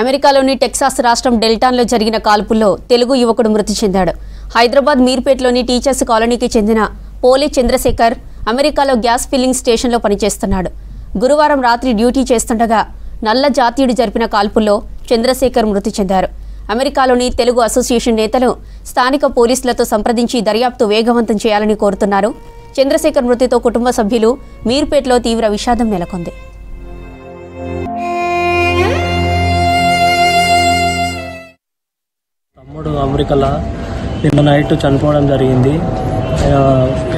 అమెరికాలోని టెక్సాస్ రాష్ట్రం డెల్టాన్లో జరిగిన కాల్పుల్లో తెలుగు యువకుడు మృతి చెందాడు. హైదరాబాద్ మీర్పేట్లోని టీచర్స్ కాలనీకి చెందిన పోలే చంద్రశేఖర్ అమెరికాలో గ్యాస్ ఫిల్లింగ్ స్టేషన్లో పనిచేస్తున్నాడు. గురువారం రాత్రి డ్యూటీ చేస్తుండగా నల్ల జాతీయుడు జరిపిన కాల్పుల్లో చంద్రశేఖర్ మృతి చెందారు. అమెరికాలోని తెలుగు అసోసియేషన్ నేతలు స్థానిక పోలీసులతో సంప్రదించి దర్యాప్తు వేగవంతం చేయాలని కోరుతున్నారు. చంద్రశేఖర్ మృతితో కుటుంబ సభ్యులు మీర్పేట్లో తీవ్ర విషాదం నెలకొంది. తమ్ముడు అమెరికాలో నిన్న నైట్ చనిపోవడం జరిగింది.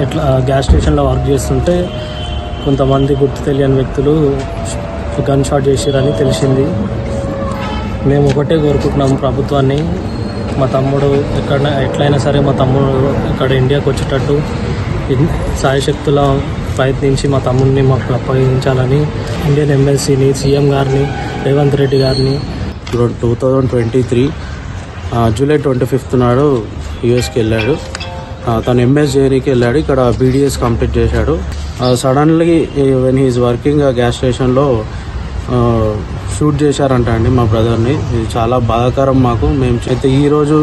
ఎట్లా గ్యాస్ స్టేషన్లో వర్క్ చేస్తుంటే కొంతమంది గుర్తు తెలియని వ్యక్తులు గన్ షాట్ చేసిరని తెలిసింది. మేము ఒకటే కోరుకుంటున్నాము ప్రభుత్వాన్ని, మా తమ్ముడు ఎట్లయినా సరే మా తమ్ముడు ఇక్కడ ఇండియాకి వచ్చేటట్టు సాయశక్తుల ప్రయత్నించి మా తమ్ముడిని మాకు అప్పగించాలని ఇండియన్ ఎంబసీని, సీఎం గారిని, రేవంత్ రెడ్డి గారిని 2023 జూలై 25 నాడు యూఎస్కి వెళ్ళాడు. తను ఎంఎస్ చేయడానికి వెళ్ళాడు. ఇక్కడ బీడీఎస్ కంప్లీట్ చేశాడు. Suddenly when he is working gas స్టేషన్లో షూట్ చేశారంట అండి మా బ్రదర్ని. ఇది చాలా బాధాకరం మాకు. మేము అయితే ఈరోజు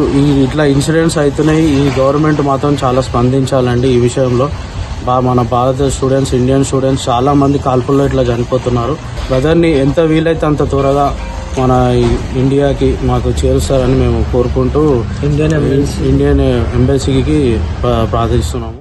ఇట్లా ఇన్సిడెంట్స్ అవుతున్నాయి. ఈ గవర్నమెంట్ మాత్రం చాలా స్పందించాలండి ఈ విషయంలో. మన భారత స్టూడెంట్స్, ఇండియన్ స్టూడెంట్స్ చాలామంది కాల్పుల్లో ఇట్లా చనిపోతున్నారు. బ్రదర్ని ఎంత వీలైతే అంత త్వరగా మన ఇండియాకి మాకు చేరుస్తారని మేము కోరుకుంటూ ఇండియన్ ఎంబసీకి ప్రార్థిస్తున్నాము.